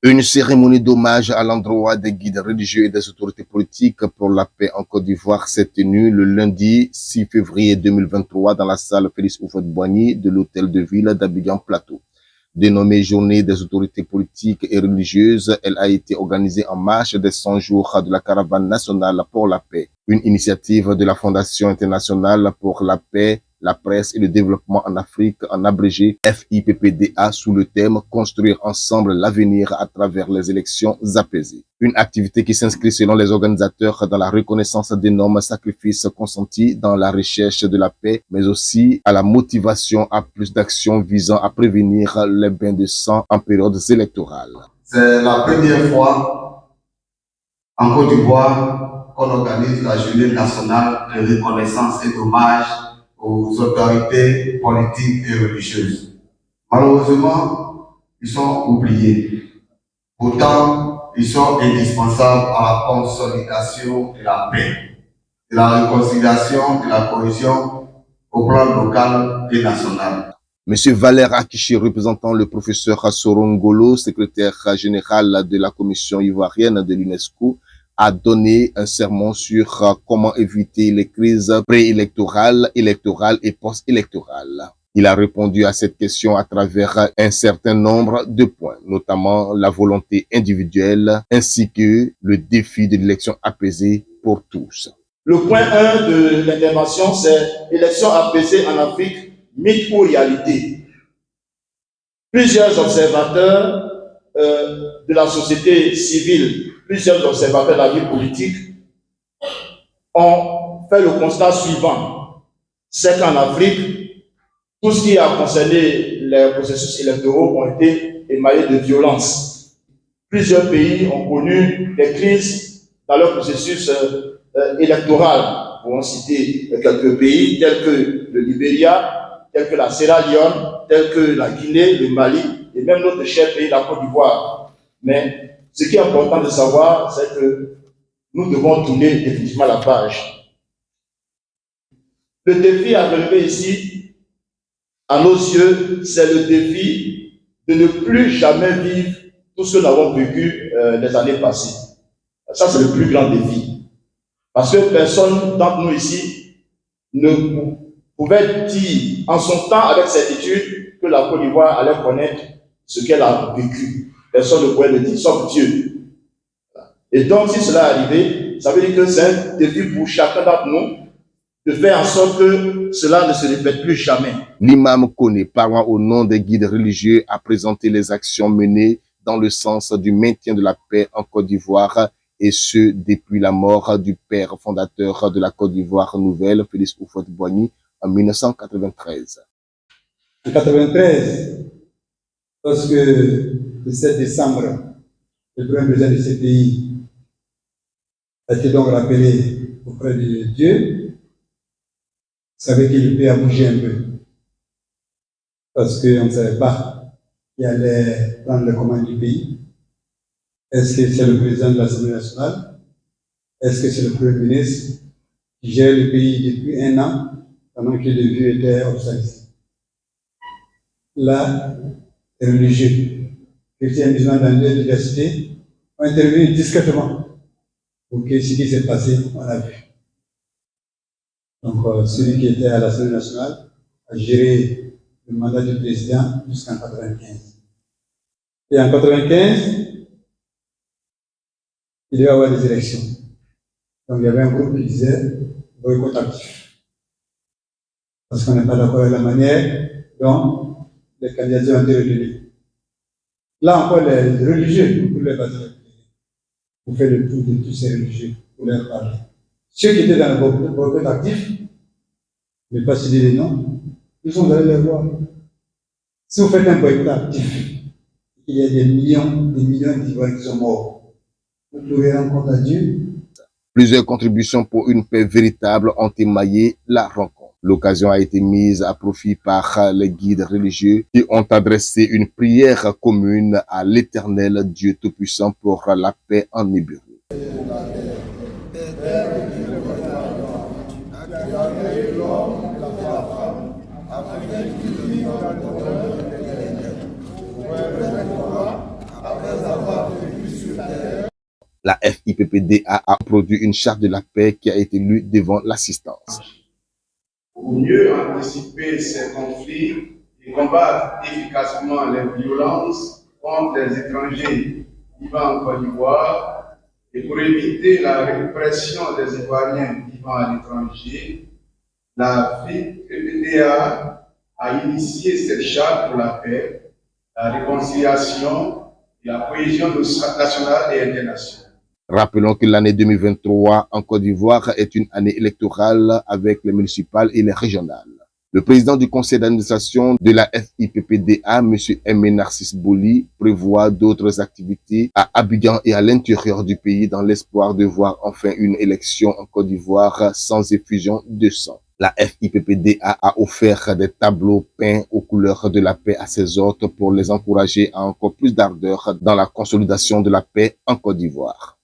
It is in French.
Une cérémonie d'hommage à l'endroit des guides religieux et des autorités politiques pour la paix en Côte d'Ivoire s'est tenue le lundi 6 février 2023 dans la salle Félix Houphouët-Boigny de l'hôtel de ville d'Abidjan Plateau. Dénommée Journée des autorités politiques et religieuses, elle a été organisée en marge des 100 jours de la caravane nationale pour la paix, une initiative de la Fondation internationale pour la paix, la presse et le développement en Afrique, en abrégé FIPPDA, sous le thème « Construire ensemble l'avenir à travers les élections apaisées ». Une activité qui s'inscrit selon les organisateurs dans la reconnaissance d'énormes sacrifices consentis dans la recherche de la paix, mais aussi à la motivation à plus d'actions visant à prévenir les bains de sang en période électorale. C'est la première fois en Côte d'Ivoire qu'on organise la journée nationale de reconnaissance et d'hommage aux autorités politiques et religieuses. Malheureusement, ils sont oubliés. Pourtant, ils sont indispensables à la consolidation de la paix, de la réconciliation, de la cohésion au plan local et national. Monsieur Valère Akiché, représentant le professeur Sorongolo, secrétaire général de la commission ivoirienne de l'UNESCO, a donné un sermon sur comment éviter les crises préélectorales, électorales et post-électorales. Il a répondu à cette question à travers un certain nombre de points, notamment la volonté individuelle ainsi que le défi de l'élection apaisée pour tous. Le point 1 de l'intervention, c'est élection apaisée en Afrique, mythe ou réalité. Plusieurs observateurs de la société civile, plusieurs observateurs de la vie politique ont fait le constat suivant. C'est qu'en Afrique, tout ce qui a concerné les processus électoraux ont été émaillés de violence. Plusieurs pays ont connu des crises dans leur processus électoral. Pour en citer quelques pays tels que le Libéria, tels que la Sierra Leone, tels que la Guinée, le Mali et même notre cher pays, la Côte d'Ivoire. Mais ce qui est important de savoir, c'est que nous devons tourner définitivement la page. Le défi à relever ici, à nos yeux, c'est le défi de ne plus jamais vivre tout ce que nous avons vécu les années passées. Ça, c'est le plus grand défi. Parce que personne d'entre nous ici ne pouvait dire en son temps avec certitude que la Côte d'Ivoire allait connaître ce qu'elle a vécu. Personne ne pouvait le dire, sauf Dieu. Et donc, si cela est arrivé, ça veut dire que c'est un défi pour chacun d'entre nous de faire en sorte que cela ne se répète plus jamais. L'imam Koné, parlant au nom des guides religieux, a présenté les actions menées dans le sens du maintien de la paix en Côte d'Ivoire, et ce, depuis la mort du père fondateur de la Côte d'Ivoire nouvelle, Félix Houphouët-Boigny, en 1993. En 1993, lorsque le 7 décembre, le premier président de ce pays a été donc rappelé auprès de Dieu, vous savez que le pays a bougé un peu. Parce qu'on ne savait pas qui allait prendre le commande du pays. Est-ce que c'est le président de l'Assemblée nationale? Est-ce que c'est le Premier ministre qui gère le pays depuis 1 an pendant que les vieux étaient obstaculés? Là, les religieux, chrétiens et musulmans dans l'université, ont intervenu discrètement pour que ce qui s'est passé, on l'a vu. Donc, celui qui était à l'Assemblée nationale a géré le mandat du président jusqu'en 1995. Et en 1995, il devait y avoir des élections. Donc, il y avait un groupe qui disait boycott actif. Parce qu'on n'est pas d'accord avec la manière dont les candidatures ont été retenues. Là encore, les religieux, pour les baser, vous faites le tour de tous ces religieux pour leur parler. Ceux qui étaient dans le boycott actif, je ne vais pas citer les noms, ils sont allés les voir. Si vous faites un boycott actif, il y a des millions d'Ivoiriens qui sont morts. Vous pouvez rendre compte à Dieu. Plusieurs contributions pour une paix véritable ont émaillé la rencontre. L'occasion a été mise à profit par les guides religieux qui ont adressé une prière commune à l'Éternel Dieu Tout-Puissant pour la paix en hébreu. Après avoir La FIPPDA a produit une charte de la paix qui a été lue devant l'assistance. Pour mieux anticiper ces conflits et combattre efficacement les violences contre les étrangers vivant en Côte d'Ivoire et pour éviter la répression des Ivoiriens vivant à l'étranger, la FIPPDA a initié cette charte pour la paix, la réconciliation et la cohésion nationale et internationale. Rappelons que l'année 2023 en Côte d'Ivoire est une année électorale avec les municipales et les régionales. Le président du conseil d'administration de la FIPPDA, M. Aimé Narcisse Boli, prévoit d'autres activités à Abidjan et à l'intérieur du pays dans l'espoir de voir enfin une élection en Côte d'Ivoire sans effusion de sang. La FIPPDA a offert des tableaux peints aux couleurs de la paix à ses hôtes pour les encourager à encore plus d'ardeur dans la consolidation de la paix en Côte d'Ivoire.